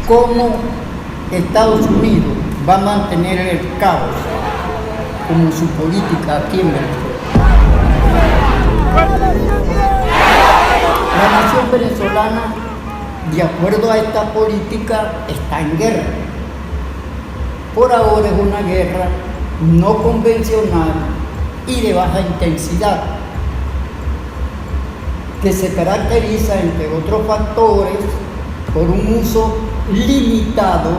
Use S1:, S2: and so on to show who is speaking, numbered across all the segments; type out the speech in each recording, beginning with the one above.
S1: cómo Estados Unidos va a mantener el caos como su política aquí en Venezuela. La nación venezolana, de acuerdo a esta política, está en guerra. Por ahora es una guerra no convencional y de baja intensidad, que se caracteriza, entre otros factores, por un uso limitado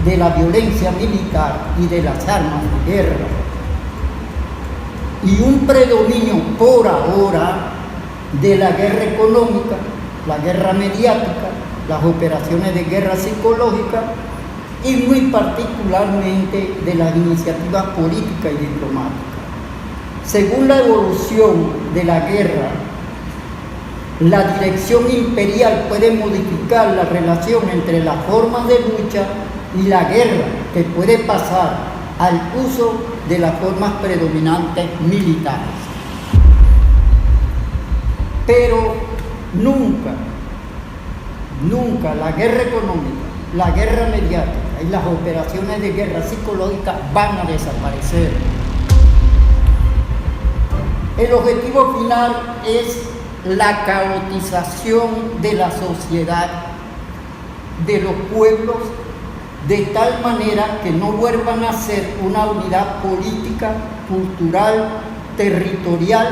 S1: de la violencia militar y de las armas de guerra, y un predominio por ahora de la guerra económica, la guerra mediática, las operaciones de guerra psicológica y muy particularmente de las iniciativas políticas y diplomáticas. Según la evolución de la guerra, la dirección imperial puede modificar la relación entre las formas de lucha y la guerra, que puede pasar al uso de las formas predominantes militares. Pero nunca la guerra económica, la guerra mediática y las operaciones de guerra psicológica van a desaparecer. El objetivo final es la caotización de la sociedad, de los pueblos, de tal manera que no vuelvan a ser una unidad política, cultural, territorial,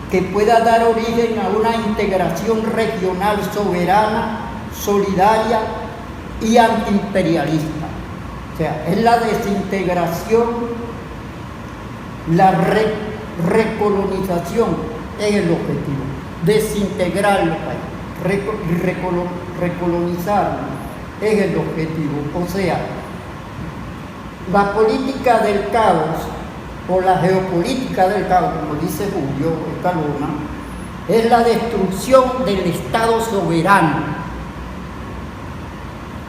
S1: que pueda dar origen a una integración regional soberana, solidaria y antiimperialista. O sea, es la desintegración, la recolonización es el objetivo. Desintegrar los países, recolonizarlos es el objetivo. O sea, la política del caos o la geopolítica del caos, como dice Julio Escalona, es la destrucción del Estado soberano,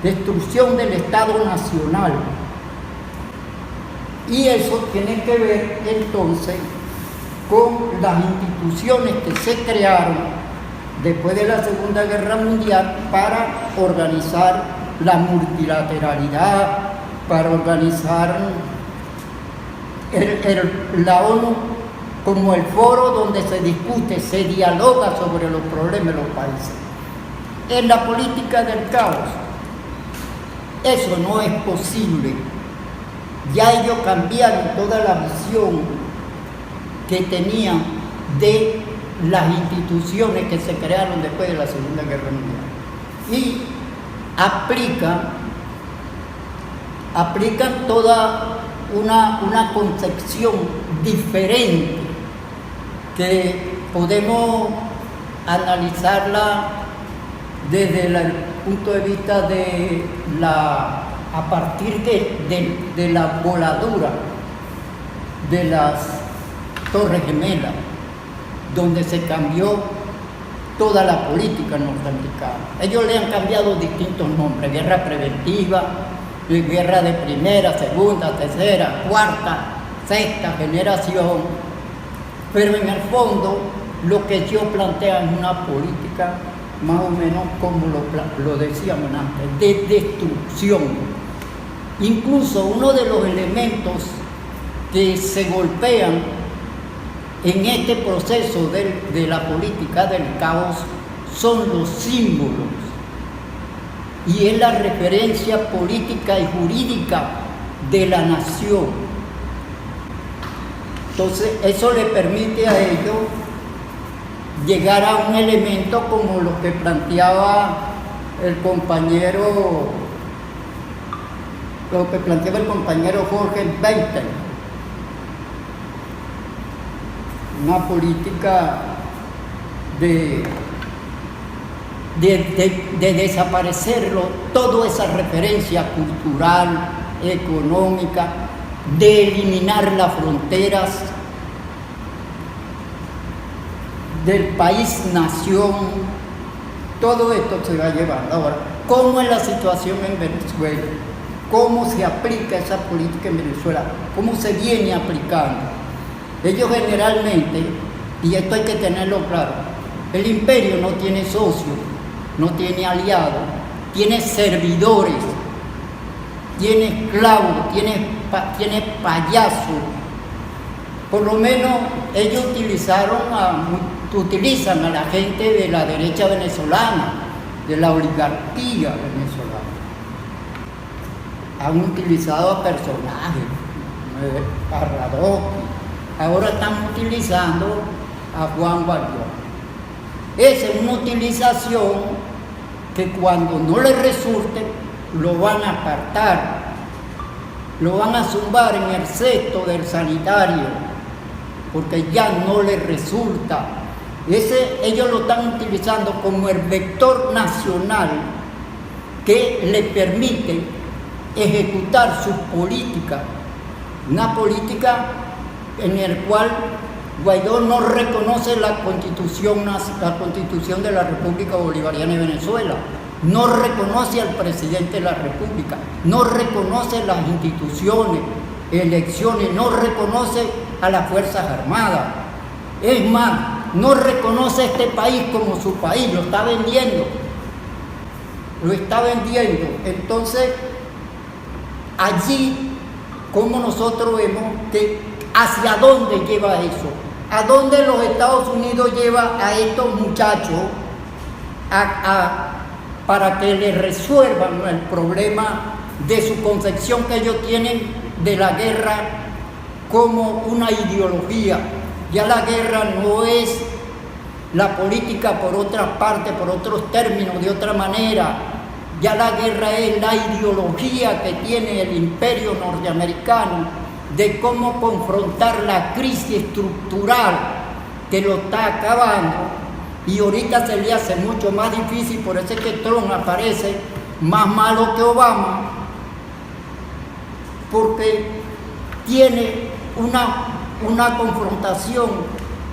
S1: destrucción del Estado nacional. Y eso tiene que ver entonces con las instituciones que se crearon después de la Segunda Guerra Mundial para organizar la multilateralidad, para organizar la ONU como el foro donde se discute, se dialoga sobre los problemas de los países. En la política del caos, eso no es posible. Ya ellos cambiaron toda la visión que tenían de las instituciones que se crearon después de la Segunda Guerra Mundial y aplican toda una concepción diferente que podemos analizarla desde el punto de vista a partir de la voladura de las Torres Gemelas, donde se cambió toda la política norteamericana. Ellos le han cambiado distintos nombres: guerra preventiva, guerra de primera, segunda, tercera, cuarta, sexta generación, pero en el fondo lo que ellos plantean es una política más o menos como lo decíamos antes, de destrucción. Incluso uno de los elementos que se golpean en este proceso de la política del caos son los símbolos, y es la referencia política y jurídica de la nación. Entonces, eso le permite a ellos llegar a un elemento como lo que planteaba el compañero Jorge Beitel, una política de desaparecerlo, toda esa referencia cultural, económica, de eliminar las fronteras del país-nación. Todo esto se va llevando. Ahora, ¿cómo es la situación en Venezuela? ¿Cómo se aplica esa política en Venezuela? ¿Cómo se viene aplicando? Ellos generalmente, y esto hay que tenerlo claro, el imperio no tiene socios, no tiene aliados, tiene servidores tiene esclavos, tiene payasos. Por lo menos ellos utilizan a la gente de la derecha venezolana, de la oligarquía venezolana. Han utilizado a personajes, a Radosky, ahora están utilizando a Juan Guaidó. Esa es una utilización que cuando no les resulte, lo van a apartar, lo van a zumbar en el cesto del sanitario, porque ya no les resulta. Ellos lo están utilizando como el vector nacional que le permite ejecutar sus políticas, una política en la cual Guaidó no reconoce la Constitución de la República Bolivariana de Venezuela, no reconoce al presidente de la República, no reconoce las instituciones, elecciones, no reconoce a las Fuerzas Armadas. Es más, no reconoce a este país como su país, lo está vendiendo. Entonces, allí, como nosotros vemos que hacia dónde lleva eso, a dónde los Estados Unidos lleva a estos muchachos para que les resuelvan el problema de su concepción que ellos tienen de la guerra como una ideología. Ya la guerra no es la política por otra parte, por otros términos, de otra manera. Ya la guerra es la ideología que tiene el imperio norteamericano de cómo confrontar la crisis estructural que lo está acabando, y ahorita se le hace mucho más difícil. Por eso es que Trump aparece más malo que Obama, porque tiene una confrontación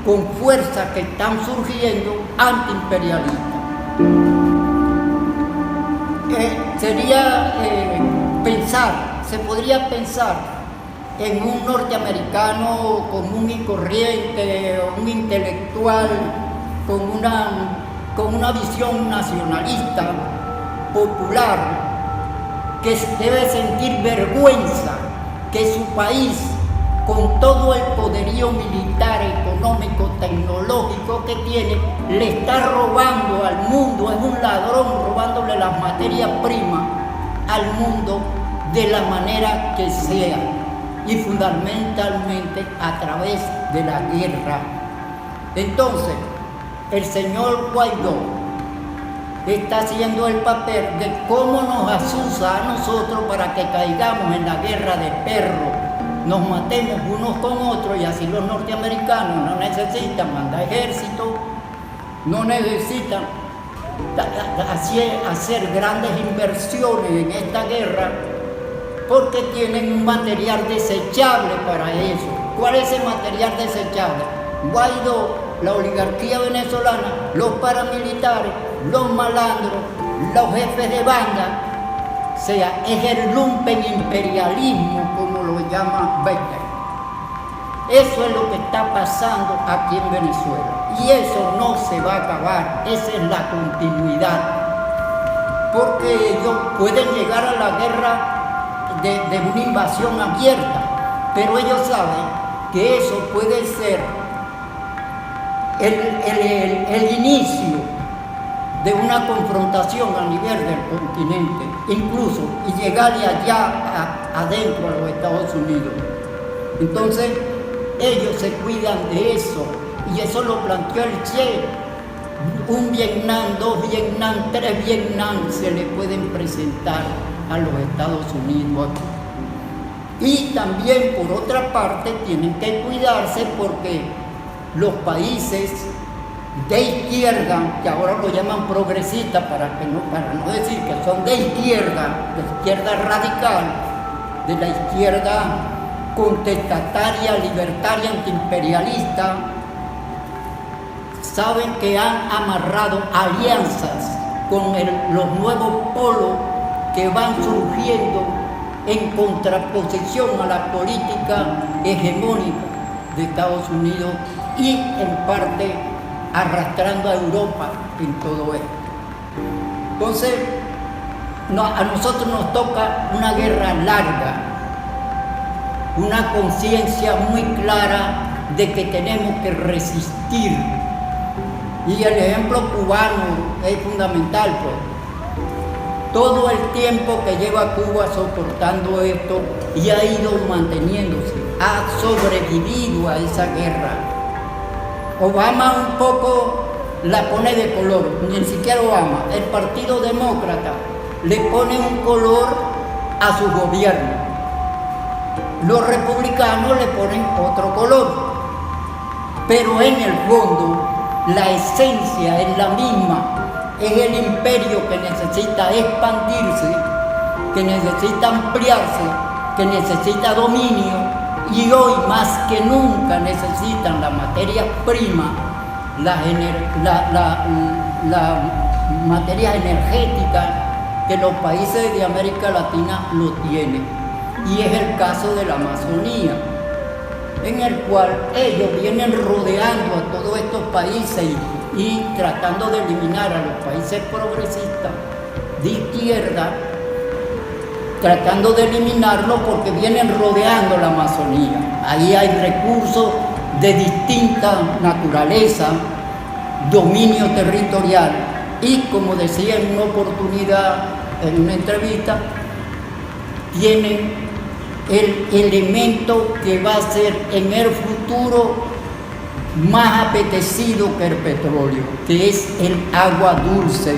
S1: con fuerzas que están surgiendo antiimperialistas. Se podría pensar en un norteamericano común y corriente, un intelectual con una visión nacionalista, popular, que debe sentir vergüenza que su país, con todo el poderío militar, económico, tecnológico que tiene, le está robando al mundo, es un ladrón robándole las materias primas al mundo de la manera que sea, y fundamentalmente a través de la guerra. Entonces, el señor Guaidó está haciendo el papel de cómo nos asusa a nosotros para que caigamos en la guerra de perros, nos matemos unos con otros, y así los norteamericanos no necesitan mandar ejército, no necesitan hacer grandes inversiones en esta guerra, porque tienen un material desechable para eso. ¿Cuál es el material desechable? Guaidó, la oligarquía venezolana, los paramilitares, los malandros, los jefes de banda. O sea, es el lumpenimperialismo, como lo llama Becker. Eso es lo que está pasando aquí en Venezuela. Y eso no se va a acabar, esa es la continuidad. Porque ellos pueden llegar a la guerra de una invasión abierta, pero ellos saben que eso puede ser el inicio de una confrontación a nivel del continente, incluso, y llegar allá adentro a los Estados Unidos. Entonces, ellos se cuidan de eso, y eso lo planteó el Che. Un Vietnam, 2 Vietnam, 3 Vietnam se le pueden presentar a los Estados Unidos aquí. Y también, por otra parte, tienen que cuidarse porque los países de izquierda, que ahora lo llaman progresistas para no decir que son de izquierda radical, de la izquierda contestataria, libertaria, antiimperialista, saben que han amarrado alianzas con los nuevos polos que van surgiendo en contraposición a la política hegemónica de Estados Unidos y en parte arrastrando a Europa en todo esto. Entonces, a nosotros nos toca una guerra larga, una conciencia muy clara de que tenemos que resistir. Y el ejemplo cubano es fundamental, pues. Todo el tiempo que lleva Cuba soportando esto y ha ido manteniéndose, ha sobrevivido a esa guerra. Obama un poco la pone de color, ni siquiera Obama, el Partido Demócrata le pone un color a su gobierno. Los republicanos le ponen otro color, pero en el fondo la esencia es la misma. Es el imperio que necesita expandirse, que necesita ampliarse, que necesita dominio, y hoy más que nunca necesitan la materia prima, la materia energética que los países de América Latina lo tienen. Y es el caso de la Amazonía, en el cual ellos vienen rodeando a todos estos países y tratando de eliminar a los países progresistas de izquierda, tratando de eliminarlo porque vienen rodeando la Amazonía. Ahí hay recursos de distinta naturaleza, dominio territorial, y como decía en una oportunidad, en una entrevista, tienen el elemento que va a ser en el futuro más apetecido que el petróleo, que es el agua dulce.